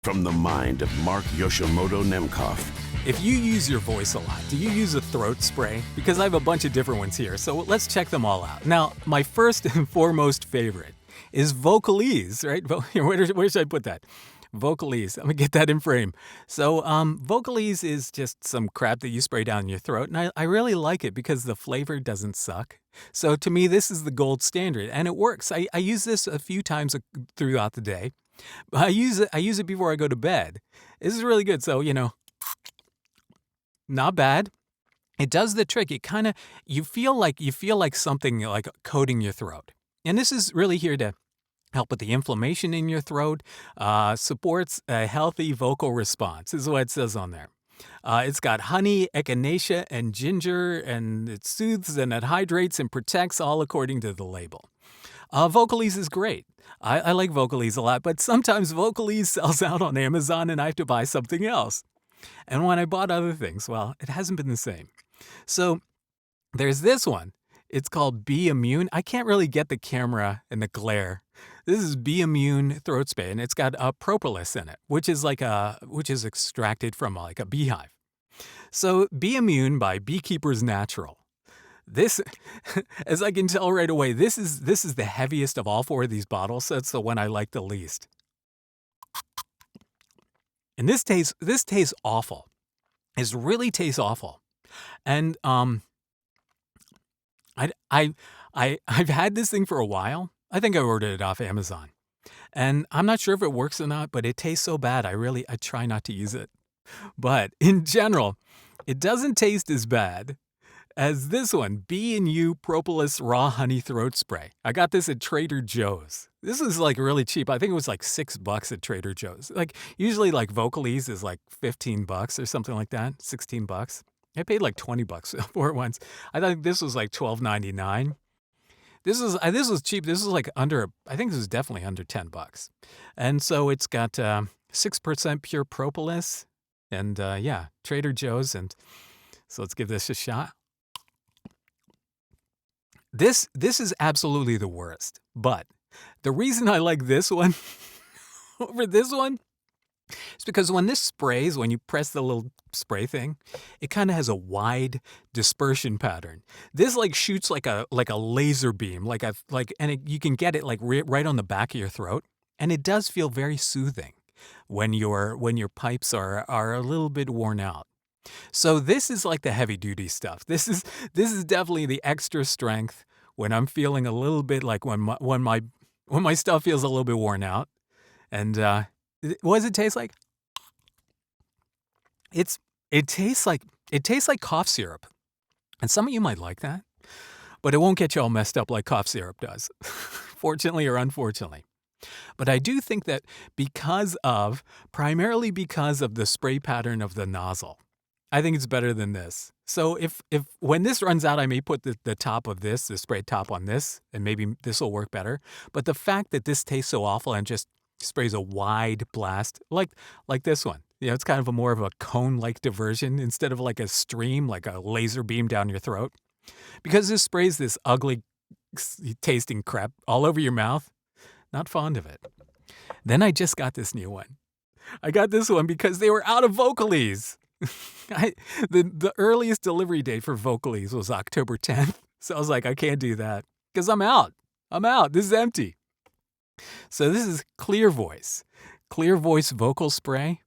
From the mind of Mark Yoshimoto Nemkov. If you use your voice a lot, do you use a throat spray? Because I have a bunch of different ones here, so let's check them all out. Now, my first and foremost favorite is Vocalese, right? Where should I put that? Vocalese. I'm gonna get that in frame. So, Vocalese is just some crap that you spray down your throat, and I really like it because the flavor doesn't suck. So to me, this is the gold standard, and it works. I use this a few times throughout the day. I use it before I go to bed. This is really good. So, not bad. It does the trick. It kind of you feel like something like coating your throat. And this is really here to help with the inflammation in your throat, supports a healthy vocal response, is what it says on there. It's got honey, echinacea, and ginger, and it soothes and it hydrates and protects, all according to the label. Vocalese is great. I like Vocalese a lot, but sometimes Vocalese sells out on Amazon and I have to buy something else. And when I bought other things, well, it hasn't been the same. So there's this one. It's called Be Immune. I can't really get the camera and the glare. This is Be Immune throat spray, and it's got propolis in it, which is extracted from like a beehive. So Be Immune by Beekeepers Natural. This, as I can tell right away, this is the heaviest of all four of these bottles. So it's the one I like the least. And this tastes awful. It really tastes awful. And I've had this thing for a while. I think I ordered it off Amazon. And I'm not sure if it works or not, but it tastes so bad. I try not to use it. But in general, it doesn't taste as bad as this one, B&U Propolis Raw Honey Throat Spray. I got this at Trader Joe's. This is like really cheap. I think it was like $6 at Trader Joe's. Like usually like Vocalese is like $15 or something like that, $16. I paid like $20 for it once. I thought this was like $12.99. This was cheap. This was like I think this was definitely under $10. And so it's got 6% pure propolis and Trader Joe's. And so let's give this a shot. This is absolutely the worst, but the reason I like this one over this one is because when this sprays, when you press the little spray thing, it kind of has a wide dispersion pattern. This like shoots like a laser beam, you can get it like right on the back of your throat, and it does feel very soothing when your pipes are a little bit worn out. So this is like the heavy duty stuff. This is definitely the extra strength when I'm feeling a little bit like when my stuff feels a little bit worn out. And what does it taste like? It tastes like cough syrup. And some of you might like that, but it won't get you all messed up like cough syrup does. Fortunately or unfortunately. But I do think that primarily because of the spray pattern of the nozzle, I think it's better than this. So if when this runs out, I may put the top of the spray top on this, and maybe this will work better. But the fact that this tastes so awful and just sprays a wide blast, like this one, it's kind of more of a cone-like diversion instead of like a stream, like a laser beam down your throat. Because this sprays this ugly tasting crap all over your mouth, not fond of it. Then I just got this new one. I got this one because they were out of Vocalese. The earliest delivery date for Vocalese was October 10th. So I was like, I can't do that because I'm out. This is empty. So this is Clear Voice vocal spray.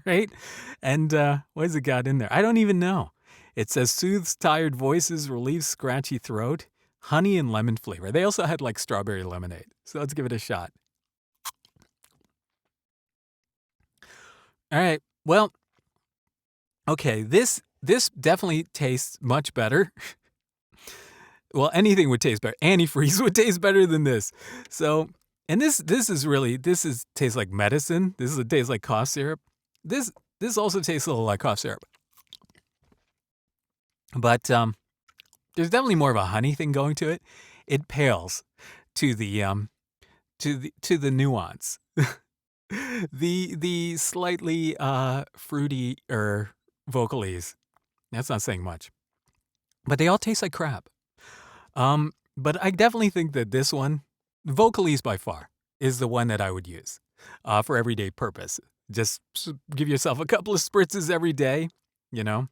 Right? And what has it got in there? I don't even know. It says soothes tired voices, relieves scratchy throat, honey and lemon flavor. They also had like strawberry lemonade. So let's give it a shot. All right. Well, okay, this definitely tastes much better. Well, anything would taste better. Antifreeze would taste better than this. So, and this tastes like medicine. This tastes like cough syrup. This also tastes a little like cough syrup. But there's definitely more of a honey thing going to it. It pales to the nuance. The slightly fruity Vocalese. That's not saying much. But they all taste like crap. But I definitely think that this one, Vocalese by far, is the one that I would use. for everyday purpose. Just give yourself a couple of spritzes every day, you know.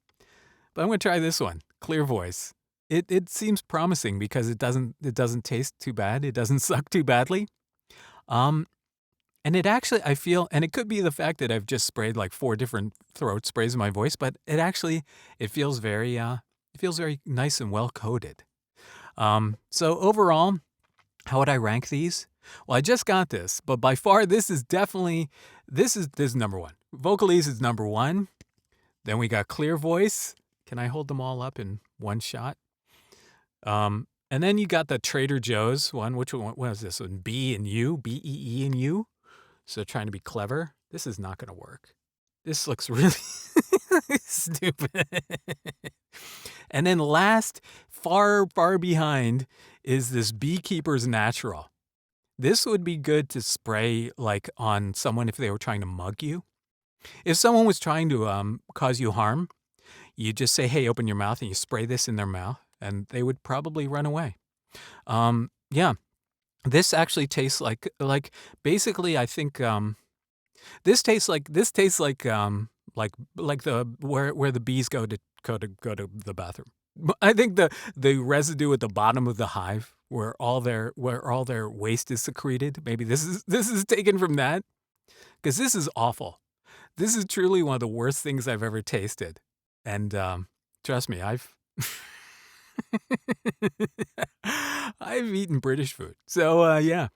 But I'm going to try this one, Clear Voice. It seems promising because it doesn't taste too bad. It doesn't suck too badly. Um, and it actually, I feel, and it could be the fact that I've just sprayed like 4 different throat sprays in my voice, but it feels very nice and well coated. So overall, how would I rank these? Well, I just got this, but by far this is number one. Vocalese is number one. Then we got Clear Voice. Can I hold them all up in one shot? And then you got the Trader Joe's one. Which one was this one? B and U, BEE and U. So trying to be clever. This is not going to work. This looks really stupid. And then last, far, far behind, is this Beekeeper's Natural. This would be good to spray like on someone if they were trying to mug you. If someone was trying to cause you harm, you just say, hey, open your mouth, and you spray this in their mouth, and they would probably run away. Yeah, this actually tastes like basically I think this tastes like the where the bees go to the bathroom. I think the residue at the bottom of the hive where all their waste is secreted. Maybe this is taken from that, because this is awful. This is truly one of the worst things I've ever tasted. And trust me, I've eaten British food. So yeah.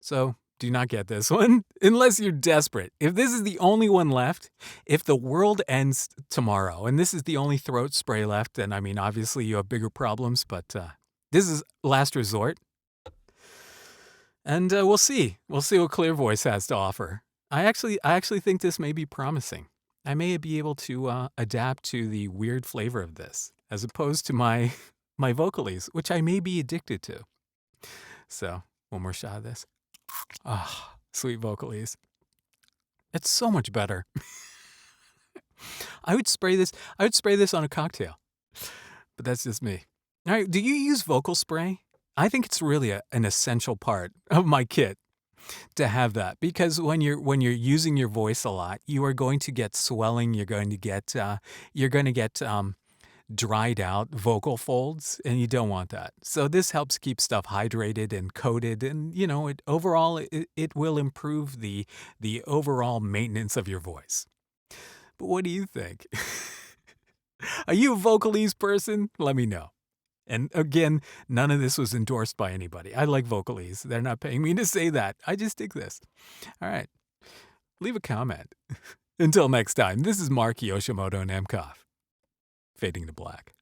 So do not get this one unless you're desperate. If this is the only one left, if the world ends tomorrow and this is the only throat spray left, then I mean, obviously you have bigger problems, but this is last resort. And we'll see. We'll see what Clear Voice has to offer. I actually think this may be promising. I may be able to adapt to the weird flavor of this, as opposed to my Vocalese, which I may be addicted to. So, one more shot of this. Ah, sweet Vocalese. It's so much better. I would spray this on a cocktail. But that's just me. All right, do you use vocal spray? I think it's really an essential part of my kit to have that, because when you're using your voice a lot, you are going to get swelling. You're going to get dried out vocal folds, and you don't want that. So this helps keep stuff hydrated and coated, and it will improve the overall maintenance of your voice. But what do you think? Are you a Vocalese person? Let me know. And again, none of this was endorsed by anybody. I like Vocalese. They're not paying me to say that. I just dig this. All right. Leave a comment. Until next time, this is Mark Yoshimoto Nemcoff. Fading to black.